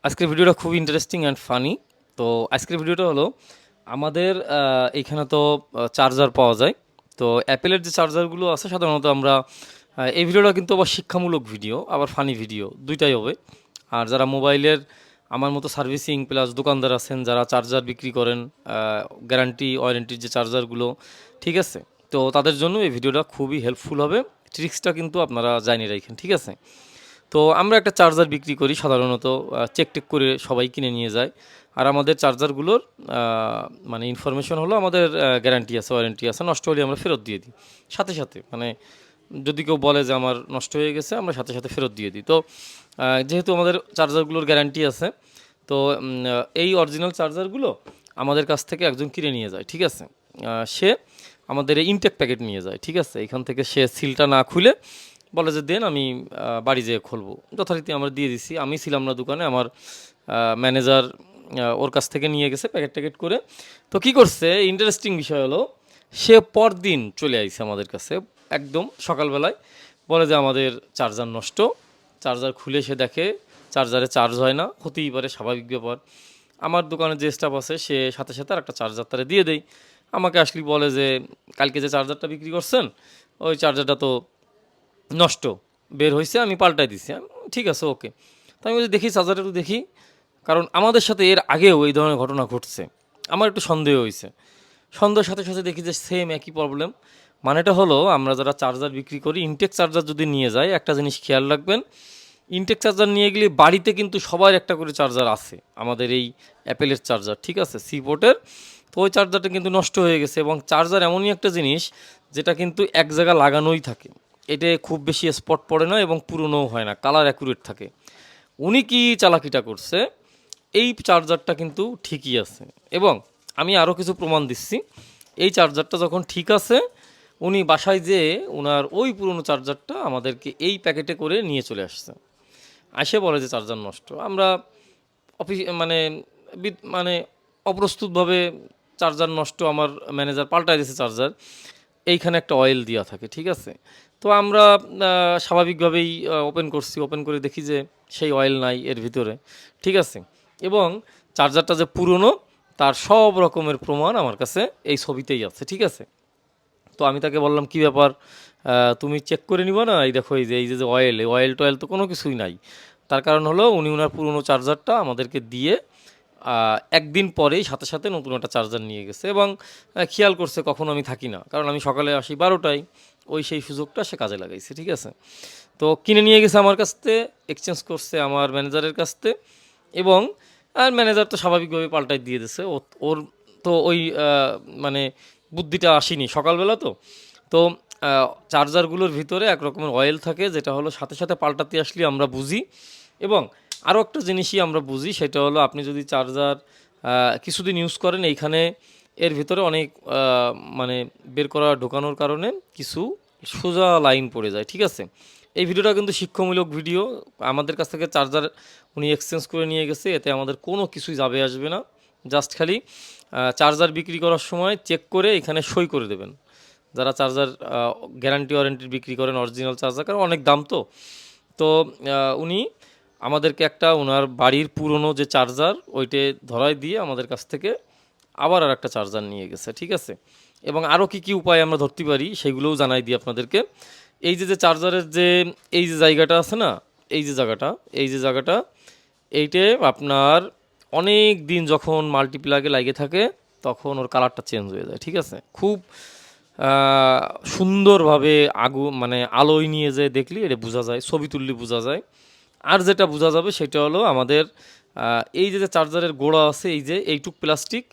আজকের ভিডিওটা খুব ইন্টারেস্টিং অ্যান্ড ফানি। তো আজকের ভিডিওটা হলো আমাদের এইখানে তো চার্জার পাওয়া যায়। তো অ্যাপেলের যে চার্জারগুলো আছে সাধারণত আমরা এই ভিডিওটা কিন্তু আবার শিক্ষামূলক ভিডিও আবার ফানি ভিডিও দুইটাই হবে। আর যারা মোবাইলের আমার মতো সার্ভিসিং প্লাস দোকানদার আছেন যারা চার্জার বিক্রি করেন, গ্যারান্টি ওয়ারেন্টির যে চার্জারগুলো, ঠিক আছে, তো তাদের জন্য এই ভিডিওটা খুবই হেল্পফুল হবে। ট্রিক্সটা কিন্তু আপনারা জানিয়ে রাখেন, ঠিক আছে। তো আমরা একটা চার্জার বিক্রি করি সাধারণত, চেক টেক করে সবাই কিনে নিয়ে যায়। আর আমাদের চার্জারগুলোর মানে ইনফরমেশন হলো আমাদের গ্যারান্টি আছে ওয়ারেন্টি আছে, নষ্ট হলে আমরা ফেরত দিয়ে দিই সাথে সাথে। মানে যদি কেউ বলে যে আমার নষ্ট হয়ে গেছে আমরা সাথে সাথে ফেরত দিয়ে দিই। তো যেহেতু আমাদের চার্জারগুলোর গ্যারান্টি আছে, তো এই অরিজিনাল চার্জারগুলো আমাদের কাছ থেকে একজন কিনে নিয়ে যায়, ঠিক আছে। সে আমাদের এই ইনটেক প্যাকেট নিয়ে যায়, ঠিক আছে। এখান থেকে সে সিলটা না খুলে বলে যে দেন, আমি বাড়ি যেয়ে খুলবো। যথারীতি আমরা দিয়ে দিছি। আমি ছিলাম না দোকানে, আমার ম্যানেজার ওর কাছ থেকে নিয়ে গেছে প্যাকেট ট্যাকেট করে। তো কী করছে, ইন্টারেস্টিং বিষয় হলো সে পরদিন চলে আইছে আমাদের কাছে একদম সকালবেলায়, বলে যে আমাদের চার্জার নষ্ট। চার্জার খুলে সে দেখে চার্জারে চার্জ হয় না, হতেই পারে, স্বাভাবিক ব্যাপার। আমার দোকানে যে স্টাফ আছে সে সাথে সাথে আর একটা চার্জার তারা দিয়ে দেয়। আমাকে আসলে বলে যে কালকে যে চার্জারটা বিক্রি করছেন ওই চার্জারটা তো নষ্ট, বের হয়েছে, আমি পাল্টাই দিছি। ঠিক আছে, ওকে। তো আমি বলছি দেখি চার্জারটা একটু দেখি, কারণ আমাদের সাথে এর আগেও এই ধরনের ঘটনা ঘটছে। আমার একটু সন্দেহ হয়েছে, সন্দেহের সাথে সাথে দেখি যে সেম একই প্রবলেম। মানেটা হলো আমরা যারা চার্জার বিক্রি করি ইনটেক চার্জার যদি নিয়ে যাই, একটা জিনিস খেয়াল রাখবেন, ইনটেক চার্জার নিয়ে গেলে বাড়িতে কিন্তু সবার একটা করে চার্জার আছে, আমাদের এই অ্যাপেলের চার্জার, ঠিক আছে, সি পোর্টের। তো ওই চার্জারটা কিন্তু নষ্ট হয়ে গেছে, এবং চার্জার এমনই একটা জিনিস যেটা কিন্তু এক জায়গা লাগানোই থাকে, এটা খুব বেশি স্পট পড়ে না এবং পুরনোও হয় না, কালার অ্যাকুরেট থাকে। উনি কি চালাকিটা করছে, এই চার্জারটা কিন্তু ঠিকই আছে, এবং আমি আরও কিছু প্রমাণ দিচ্ছি। এই চার্জারটা যখন ঠিক আছে, উনি বাসায় যেয়ে ওনার ওই পুরনো চার্জারটা আমাদেরকে এই প্যাকেটে করে নিয়ে চলে আসছে। আসে বলে যে চার্জার নষ্ট। আমরা অফিস মানে মানে অপ্রস্তুতভাবে চার্জার নষ্ট, আমার ম্যানেজার পাল্টায় দিয়েছে চার্জার, এইখানে একটা অয়েল দেওয়া থাকে, ঠিক আছে। তো আমরা স্বাভাবিকভাবেই ওপেন করছি, ওপেন করে দেখি যে সেই অয়েল নাই এর ভিতরে, ঠিক আছে। এবং চার্জারটা যে পুরনো তার সব রকমের প্রমাণ আমার কাছে এই ছবিতেই আছে, ঠিক আছে। তো আমি তাকে বললাম কী ব্যাপার, তুমি চেক করে নিবা না, এই দেখো এই যে অয়েল, এই অয়েল টয়েল তো কোনো কিছুই নাই। তার কারণ হলো উনি ওনার পুরনো চার্জারটা আমাদেরকে দিয়ে একদিন পরেই সাথে সাথে নতুন একটা চার্জার নিয়ে গেছে, এবং খেয়াল করছে কখনো আমি থাকি না, কারণ আমি সকালে আসি 12টায়, ওই সেই সুযোগটা সে কাজে লাগাইছে, ঠিক আছে। তো কিনে নিয়ে গেছে আমার কাছ থেকে, এক্সচেঞ্জ করছে আমার ম্যানেজারের কাছ থেকে, এবং আর ম্যানেজার তো স্বাভাবিকভাবে পাল্টাই দিয়ে দিছে। ওর তো ওই মানে বুদ্ধিটা আসেনি সকালবেলা। তো তো চার্জারগুলোর ভিতরে এক রকমের অয়েল থাকে, যেটা হলো সাথে সাথে পাল্টাতে আসলে আমরা বুঝি। এবং আরও একটা জিনিসই আমরা বুঝি, সেটা হলো আপনি যদি চার্জার কিছুদিন ইউজ করেন, এইখানে এর ভিতরে অনেক মানে বের করা ঢোকানোর কারণে কিছু সোজা লাইন পড়ে যায়, ঠিক আছে। এই ভিডিওটা কিন্তু শিক্ষামূলক ভিডিও। আমাদের কাছ থেকে চার্জার উনি এক্সচেঞ্জ করে নিয়ে গেছে, এতে আমাদের কোনো কিছুই যাবে আসবে না। জাস্ট খালি চার্জার বিক্রি করার সময় চেক করে এখানে সই করে দেবেন। যারা চার্জার গ্যারান্টি ওয়ারেন্টি বিক্রি করেন অরিজিনাল চার্জার, কারণ অনেক দাম তো। তো উনি আমাদেরকে একটা ওনার বাড়ির পুরনো যে চার্জার ওইটে ধরায় দিয়ে আমাদের কাছ থেকে আবার আর একটা চার্জার নিয়ে গেছে, ঠিক আছে। এবং আরও কী কী উপায় আমরা ধরতে পারি সেগুলোও জানাই দিই আপনাদেরকে। এই যে চার্জারের যে এই যে জায়গাটা আছে না, এই যে জায়গাটা এইটে আপনার অনেক দিন যখন মাল্টিপ্লাগে লাগে থাকে তখন ওর কালারটা চেঞ্জ হয়ে যায়, ঠিক আছে। খুব সুন্দরভাবে মানে আলোয় নিয়ে যেয়ে দেখলি এটা বোঝা যায়, ছবি তুললে বোঝা যায়। আর যেটা বোঝা যাবে সেটা হলো আমাদের এই যে চার্জারের গোড়া আছে, এই যে এইটুক প্লাস্টিক,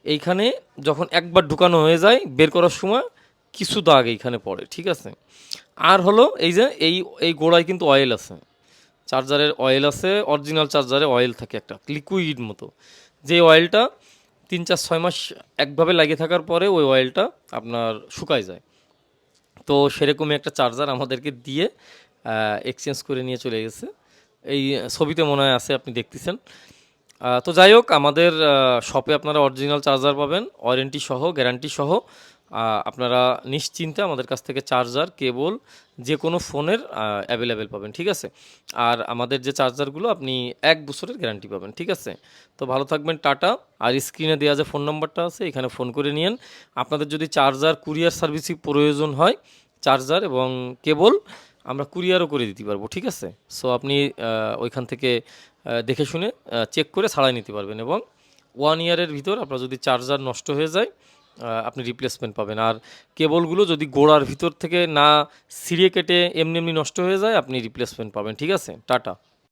এইখানে যখন একবার ঢুকানো হয়ে যায় বের করার সময় কিছু দাগ এইখানে পড়ে, ঠিক আছে। আর হলো এই যে এই গোড়ায় কিন্তু অয়েল আছে, চার্জারের অয়েল আছে, অরিজিনাল চার্জারে অয়েল থাকে একটা লিকুইড মতো, যে অয়েলটা 3-4-6 মাস একভাবে লাগিয়ে থাকার পরে ওই অয়েলটা আপনার শুকায় যায়। তো সেরকমই একটা চার্জার আমাদেরকে দিয়ে এক্সচেঞ্জ করে নিয়ে চলে গেছে। এই ছবিতে মনে হয় আছে, আপনি দেখতেছেন। তো যাই হোক, আমাদের শপে আপনারা অরিজিনাল চার্জার পাবেন ওয়ারেন্টি সহ, গ্যারান্টি সহ। আপনারা নিশ্চিন্তে আমাদের কাছ থেকে চার্জার কেবল যে কোনো ফোনের অ্যাভেলেবেল পাবেন, ঠিক আছে। আর আমাদের যে চার্জারগুলো আপনি 1 বছরের গ্যারান্টি পাবেন, ঠিক আছে। তো ভালো থাকবেন, টাটা। আর স্ক্রিনে দেওয়া যে ফোন নাম্বারটা আছে এখানে ফোন করে নিন। আপনাদের যদি চার্জার কুরিয়ার সার্ভিসই প্রয়োজন হয়, চার্জার এবং কেবল আমরা কুরিয়ারও করে দিতে পারবো, ঠিক আছে। সো আপনি ওইখান থেকে দেখে শুনে চেক করে ছাড়াই নিতে পারবেন, এবং 1 ইয়ারের ভিতর আপনার যদি চার্জার নষ্ট হয়ে যায় আপনি রিপ্লেসমেন্ট পাবেন। আর কেবলগুলো যদি গোড়ার ভিতর থেকে না ছিঁড়ে কেটে এমনি এমনি নষ্ট হয়ে যায় আপনি রিপ্লেসমেন্ট পাবেন, ঠিক আছে। টাটা।